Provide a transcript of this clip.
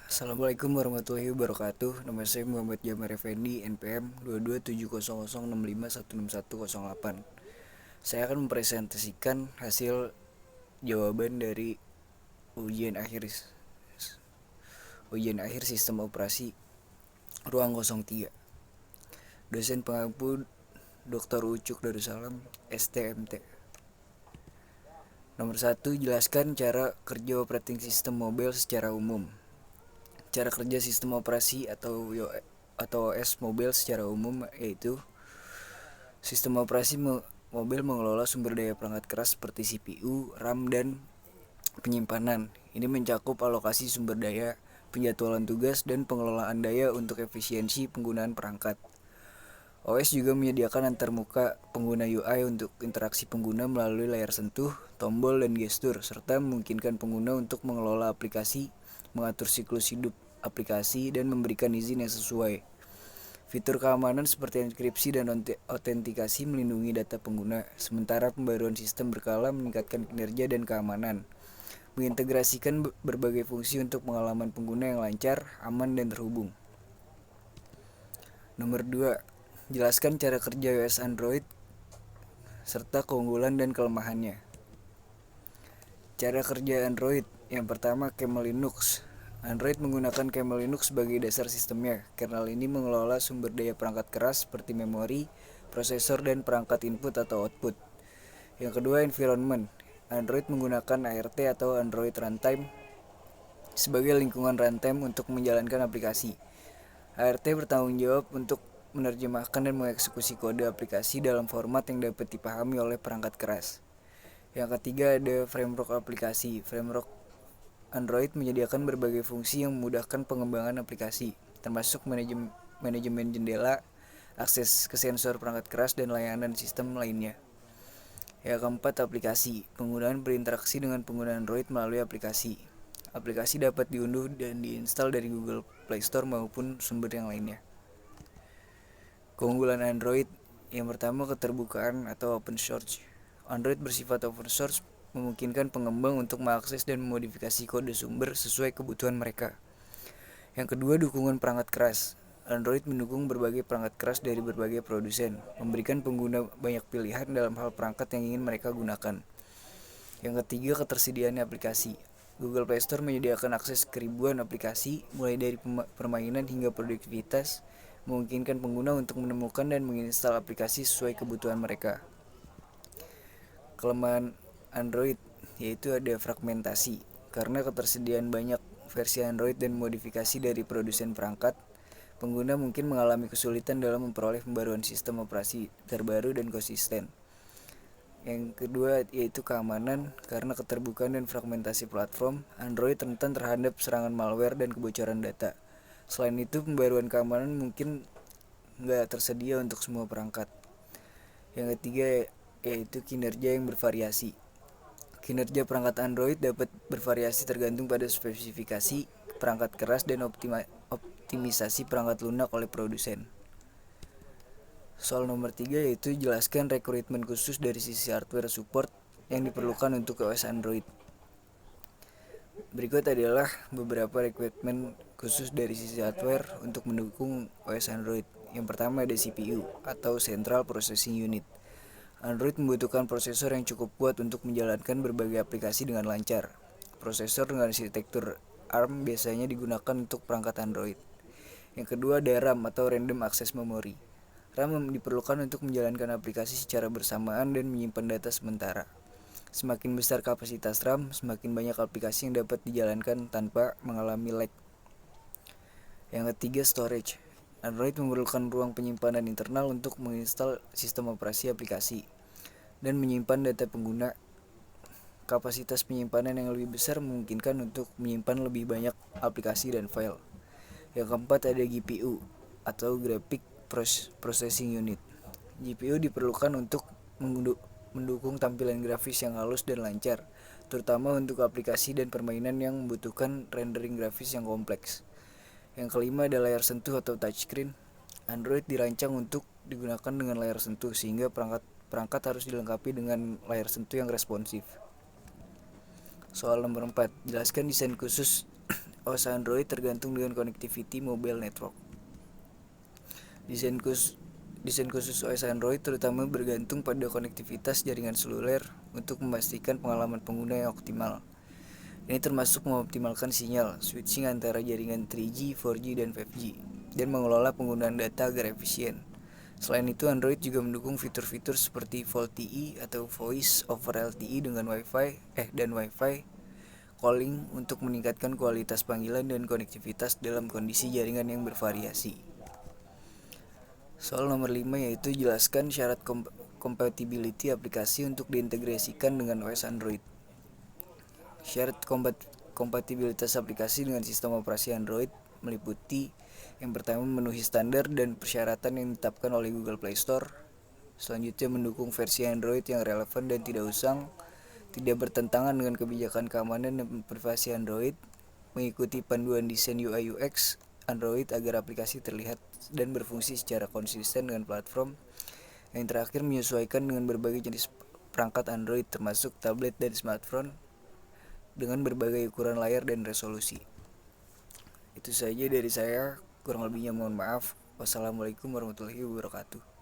Assalamualaikum warahmatullahi wabarakatuh. Nama saya Muhammad Jamar Effendi, NPM 2270065161108. Saya akan mempresentasikan hasil jawaban dari ujian akhir ujian akhir sistem operasi ruang 03. Dosen pengampu Dr. Ucuk Darussalam, STMT. Nomor 1, jelaskan cara kerja operating system mobile secara umum. Cara kerja sistem operasi atau OS mobile secara umum yaitu sistem operasi mobil mengelola sumber daya perangkat keras seperti CPU, RAM, dan penyimpanan. Ini mencakup alokasi sumber daya, penjadwalan tugas, dan pengelolaan daya untuk efisiensi penggunaan perangkat. OS juga menyediakan antarmuka pengguna UI untuk interaksi pengguna melalui layar sentuh, tombol, dan gestur, serta memungkinkan pengguna untuk mengelola aplikasi, mengatur siklus hidup aplikasi, dan memberikan izin yang sesuai. Fitur keamanan seperti enkripsi dan autentikasi melindungi data pengguna, sementara pembaruan sistem berkala meningkatkan kinerja dan keamanan. Mengintegrasikan berbagai fungsi untuk pengalaman pengguna yang lancar, aman, dan terhubung. Nomor 2, jelaskan cara kerja iOS Android serta keunggulan dan kelemahannya. Cara kerja Android. Yang pertama, kernel Linux. Android menggunakan kernel Linux sebagai dasar sistemnya. Kernel ini mengelola sumber daya perangkat keras seperti memori, prosesor, dan perangkat input atau output. Yang kedua, environment. Android menggunakan ART atau Android Runtime sebagai lingkungan runtime untuk menjalankan aplikasi. ART bertanggung jawab untuk menerjemahkan dan mengeksekusi kode aplikasi dalam format yang dapat dipahami oleh perangkat keras. Yang ketiga, ada framework aplikasi. Framework Android menyediakan berbagai fungsi yang memudahkan pengembangan aplikasi, termasuk manajemen jendela, akses ke sensor perangkat keras, dan layanan sistem lainnya. Yang keempat, aplikasi. Penggunaan berinteraksi dengan pengguna Android melalui aplikasi. Aplikasi dapat diunduh dan diinstal dari Google Play Store maupun sumber yang lainnya. Keunggulan Android. Yang pertama, keterbukaan atau open source. Android bersifat open source memungkinkan pengembang untuk mengakses dan memodifikasi kode sumber sesuai kebutuhan mereka. Yang kedua, dukungan perangkat keras. Android mendukung berbagai perangkat keras dari berbagai produsen, memberikan pengguna banyak pilihan dalam hal perangkat yang ingin mereka gunakan. Yang ketiga, ketersediaan aplikasi. Google Play Store menyediakan akses ke ribuan aplikasi, mulai dari permainan hingga produktivitas, memungkinkan pengguna untuk menemukan dan menginstal aplikasi sesuai kebutuhan mereka. Kelemahan Android yaitu ada fragmentasi. Karena ketersediaan banyak versi Android dan modifikasi dari produsen perangkat, pengguna mungkin mengalami kesulitan dalam memperoleh pembaruan sistem operasi terbaru dan konsisten. Yang kedua yaitu keamanan. Karena keterbukaan dan fragmentasi platform, Android rentan terhadap serangan malware dan kebocoran data. Selain itu, pembaruan keamanan mungkin nggak tersedia untuk semua perangkat. Yang ketiga yaitu kinerja yang bervariasi. Kinerja perangkat Android dapat bervariasi tergantung pada spesifikasi perangkat keras dan optimisasi perangkat lunak oleh produsen. Soal nomor 3 yaitu jelaskan rekrutmen khusus dari sisi hardware support yang diperlukan untuk OS Android. Berikut adalah beberapa rekrutmen khusus dari sisi hardware untuk mendukung OS Android. Yang pertama ada CPU atau Central Processing Unit. Android membutuhkan prosesor yang cukup kuat untuk menjalankan berbagai aplikasi dengan lancar. Prosesor dengan arsitektur ARM biasanya digunakan untuk perangkat Android. Yang kedua ada RAM atau Random Access Memory. RAM diperlukan untuk menjalankan aplikasi secara bersamaan dan menyimpan data sementara. Semakin besar kapasitas RAM, semakin banyak aplikasi yang dapat dijalankan tanpa mengalami lag. Yang ketiga storage. Android memerlukan ruang penyimpanan internal untuk menginstal sistem operasi aplikasi dan menyimpan data pengguna. Kapasitas penyimpanan yang lebih besar memungkinkan untuk menyimpan lebih banyak aplikasi dan file. Yang keempat ada GPU atau Graphic Processing Unit. GPU diperlukan untuk mendukung tampilan grafis yang halus dan lancar, terutama untuk aplikasi dan permainan yang membutuhkan rendering grafis yang kompleks. Yang kelima ada layar sentuh atau touchscreen. Android dirancang untuk digunakan dengan layar sentuh sehingga perangkat harus dilengkapi dengan layar sentuh yang responsif. Soal nomor 4, jelaskan desain khusus OS Android tergantung dengan connectivity mobile network. Desain khusus OS Android terutama bergantung pada konektivitas jaringan seluler untuk memastikan pengalaman pengguna yang optimal. Ini termasuk mengoptimalkan sinyal, switching antara jaringan 3G, 4G, dan 5G, dan mengelola penggunaan data agar efisien. Selain itu, Android juga mendukung fitur-fitur seperti VoLTE atau Voice over LTE dengan Wi-Fi calling untuk meningkatkan kualitas panggilan dan konektivitas dalam kondisi jaringan yang bervariasi. Soal nomor 5 yaitu jelaskan syarat compatibility aplikasi untuk diintegrasikan dengan OS Android. Syarat kompatibilitas aplikasi dengan sistem operasi Android meliputi yang pertama memenuhi standar dan persyaratan yang ditetapkan oleh Google Play Store. Selanjutnya mendukung versi Android yang relevan dan tidak usang, tidak bertentangan dengan kebijakan keamanan dan privasi Android, mengikuti panduan desain UI UX Android agar aplikasi terlihat dan berfungsi secara konsisten dengan platform. Yang terakhir menyesuaikan dengan berbagai jenis perangkat Android termasuk tablet dan smartphone dengan berbagai ukuran layar dan resolusi. Itu saja dari saya, kurang lebihnya mohon maaf. Wassalamualaikum warahmatullahi wabarakatuh.